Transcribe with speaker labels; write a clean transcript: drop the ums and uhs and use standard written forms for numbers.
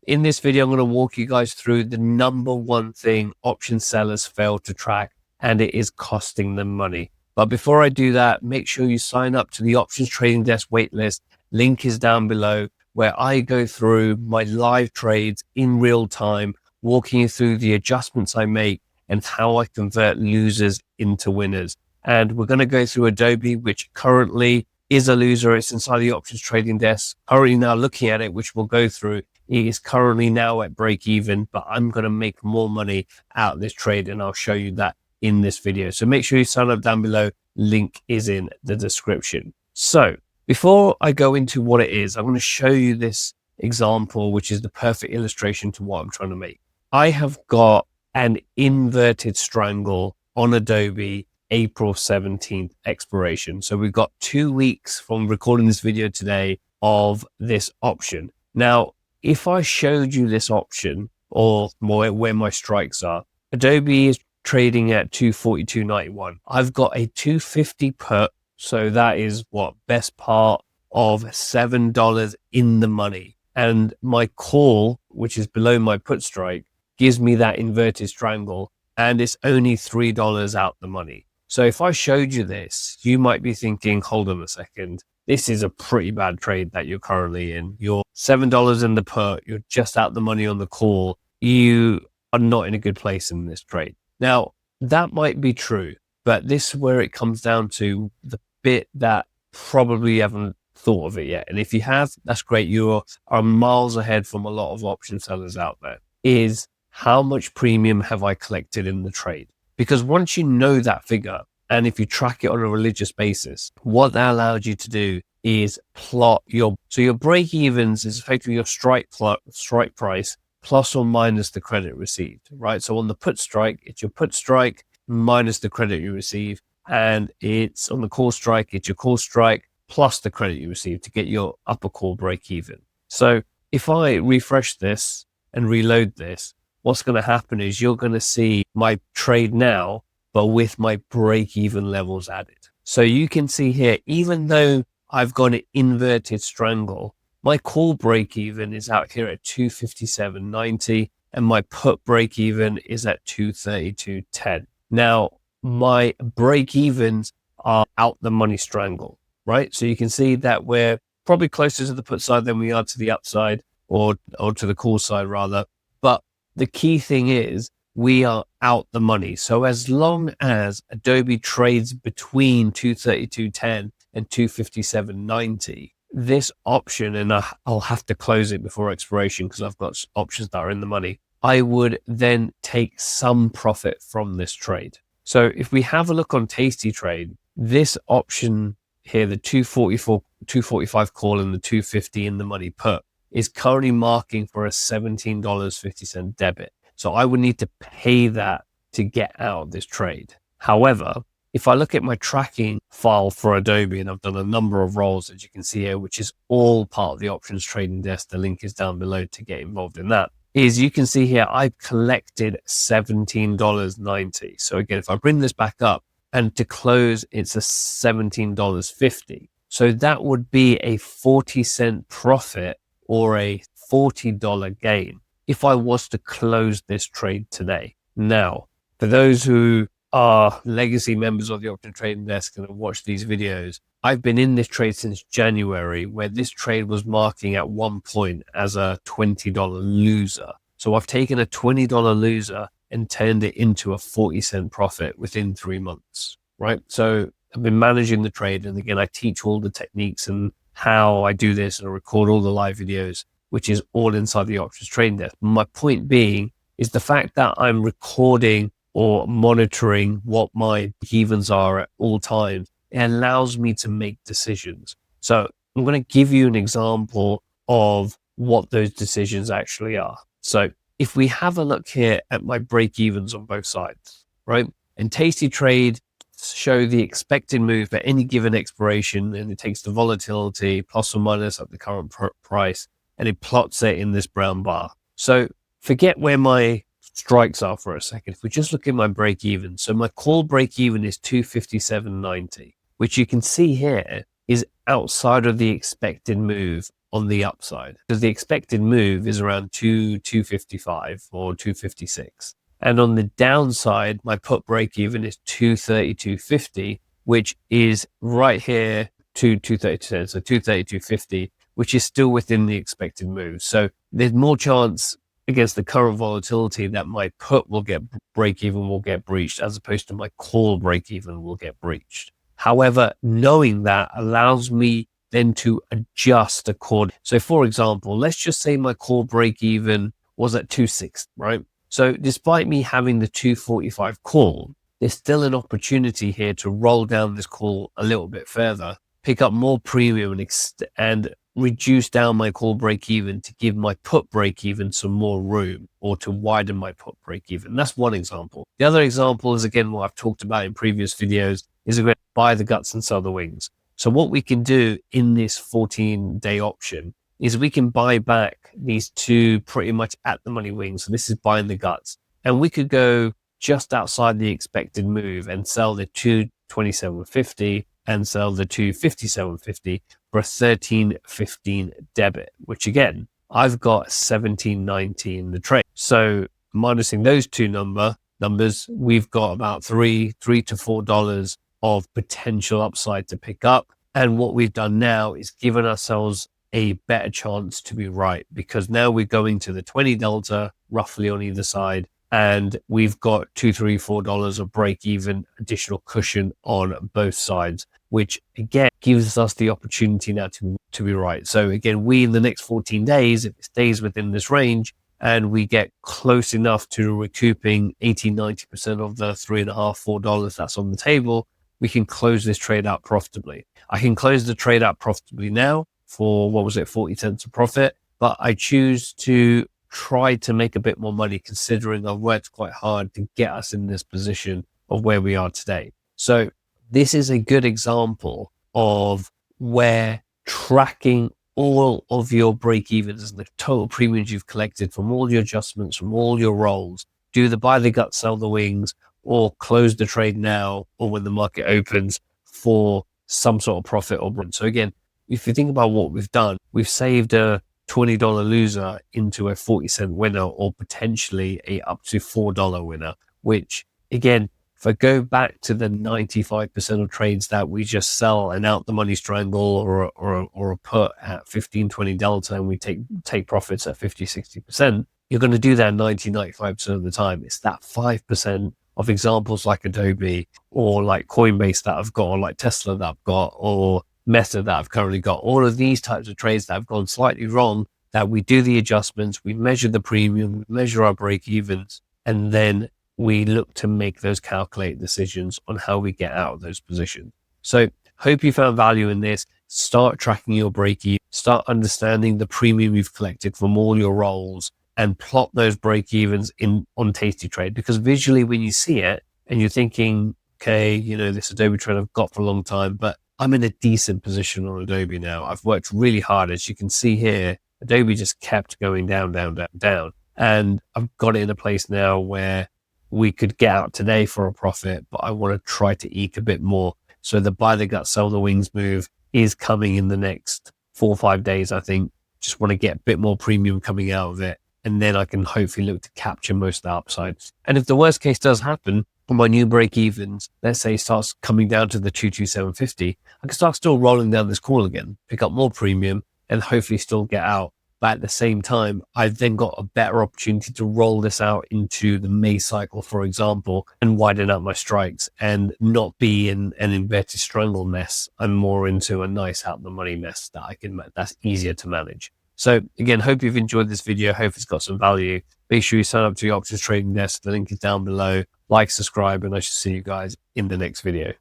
Speaker 1: In this video, I'm going to walk you guys through the number one thing option sellers fail to track, and it is costing them money. But before I do that, make sure you sign up to the Options Trading Desk waitlist. Link is down below, where I go through my live trades in real time, walking you through the adjustments I make and how I convert losers into winners. And we're going to go through Adobe, which currently is a loser. It's inside the Options Trading Desk. Currently now looking at it, which we'll go through. It is currently now at break even, but I'm going to make more money out of this trade, and I'll show you that in this video. So make sure you sign up down below. Link is in the description. So before I go into what it is, I'm going to show you this example, which is the perfect illustration to what I'm trying to make. I have got an inverted strangle on Adobe April 17th expiration. So we've got 2 weeks from recording this video today of this option. Now, if I showed you this option or where my strikes are, Adobe is trading at 242.91. I've got a 250 put. So that is what, best part of $7 in the money. And my call, which is below my put strike, gives me that inverted strangle, and it's only $3 out the money. So if I showed you this, you might be thinking, hold on a second, this is a pretty bad trade that you're currently in. You're $7 in the put, you're just out the money on the call. You are not in a good place in this trade. Now, that might be true, but this is where it comes down to the bit that probably you haven't thought of it yet. And if you have, that's great. You are miles ahead from a lot of option sellers out there. Is how much premium have I collected in the trade? Because once you know that figure, and if you track it on a religious basis, what that allows you to do is plot your break evens is effectively your strike price plus or minus the credit received, right? So on the put strike, it's your put strike minus the credit you receive. And it's on the call strike, it's your call strike plus the credit you receive to get your upper call break even. So if I refresh this and reload this, what's going to happen is you're going to see my trade now, but with my break even levels added. So you can see here, even though I've got an inverted strangle, my call break even is out here at 257.90 and my put break even is at 232.10. Now, my break evens are out the money strangle, right? So you can see that we're probably closer to the put side than we are to the upside or to the call side rather. But the key thing is we are out the money. So as long as Adobe trades between 232.10 and 257.90, this option, and I'll have to close it before expiration because I've got options that are in the money, I would then take some profit from this trade. So if we have a look on Tasty Trade, this option here, the 245 call and the 250 in the money put, is currently marking for a $17.50 debit. So I would need to pay that to get out of this trade. However, if I look at my tracking file for Adobe, and I've done a number of roles, as you can see here, which is all part of the Options Trading Desk, the link is down below to get involved in that, is you can see here, I've collected $17.90. So again, if I bring this back up and to close, it's a $17.50. So that would be a 40-cent profit or a $40 gain if I was to close this trade today. Now, for those who are legacy members of the Option Trading Desk and have watched these videos, I've been in this trade since January, where this trade was marking at one point as a $20 loser. So I've taken a $20 loser and turned it into a 40-cent profit within 3 months, right? So I've been managing the trade. And again, I teach all the techniques and how I do this, and I record all the live videos, which is all inside the Options Trading Desk. My point being is the fact that I'm recording or monitoring what my evens are at all times, it allows me to make decisions. So I'm going to give you an example of what those decisions actually are. So if we have a look here at my break evens on both sides, right? And Tasty Trade show the expected move at any given expiration, and it takes the volatility plus or minus at the current price, and it plots it in this brown bar. So forget where my strikes are for a second. If we just look at my break even, so my call break even is 257.90, which you can see here is outside of the expected move on the upside, because the expected move is around 255 or 256. And on the downside, my put break even is 232.50, which is right here to 232, so 232.50, which is still within the expected move. So there's more chance against the current volatility that my put will get break even will get breached, as opposed to my call break even will get breached. However, knowing that allows me then to adjust accordingly. So for example, let's just say my call break even was at 260, right? So despite me having the 245 call, there's still an opportunity here to roll down this call a little bit further, pick up more premium and reduce down my call break even to give my put break even some more room, or to widen my put break even. That's one example. The other example is, again, what I've talked about in previous videos, is to buy the guts and sell the wings. So what we can do in this 14-day option is we can buy back these two pretty much at the money wings. So this is buying the guts, and we could go just outside the expected move and sell the 227.50 and sell the 257.50 for a 13.15 debit, which again, I've got 17.90 in the trade. So minusing those two numbers, we've got about $3 to $4 of potential upside to pick up. And what we've done now is given ourselves a better chance to be right, because now we're going to the 20 delta roughly on either side, and we've got $2, $3, $4 of break even additional cushion on both sides, which again gives us the opportunity now to be right. So again, we in the next 14 days, if it stays within this range and we get close enough to recouping 80-90% of the $3.5, $4 that's on the table, we can close this trade out profitably. I can close the trade out profitably now for, 40 cents of profit, but I choose to try to make a bit more money, considering I've worked quite hard to get us in this position of where we are today. So this is a good example of where tracking all of your break evens and the total premiums you've collected from all your adjustments, from all your rolls, do the buy the gut, sell the wings, or close the trade now or when the market opens for some sort of profit or run. So again, if you think about what we've done, we've saved a $20 loser into a 40-cent winner, or potentially a up to $4 winner, which again, if I go back to the 95% of trades that we just sell and out the money strangle or a put at 15, 20 delta, and we take profits at 50, 60%, you're going to do that 90, 95% of the time. It's that 5% of examples like Adobe or like Coinbase that I've got, or like Tesla that I've got, or Meta that I've currently got. All of these types of trades that have gone slightly wrong, that we do the adjustments, we measure the premium, we measure our break evens, and then we look to make those calculated decisions on how we get out of those positions. So hope you found value in this. Start tracking your break even, start understanding the premium you've collected from all your rolls, and plot those break evens on Tasty Trade, because visually when you see it and you're thinking, okay, this Adobe trade I've got for a long time, but I'm in a decent position on Adobe now. I've worked really hard. As you can see here, Adobe just kept going down, down, down, down. And I've got it in a place now where we could get out today for a profit, but I want to try to eke a bit more. So the buy the gut, sell the wings move is coming in the next 4 or 5 days, I think. Just want to get a bit more premium coming out of it. And then I can hopefully look to capture most of the upside. And if the worst case does happen, on my new break evens, let's say starts coming down to the 227.50, I can start still rolling down this call again, pick up more premium, and hopefully still get out. But at the same time, I've then got a better opportunity to roll this out into the May cycle, for example, and widen out my strikes and not be in an inverted strangle mess. I'm more into a nice out the money mess that's easier to manage. So again, hope you've enjoyed this video. Hope it's got some value. Make sure you sign up to the Options Trading Desk. The link is down below. Like, subscribe, and I shall see you guys in the next video.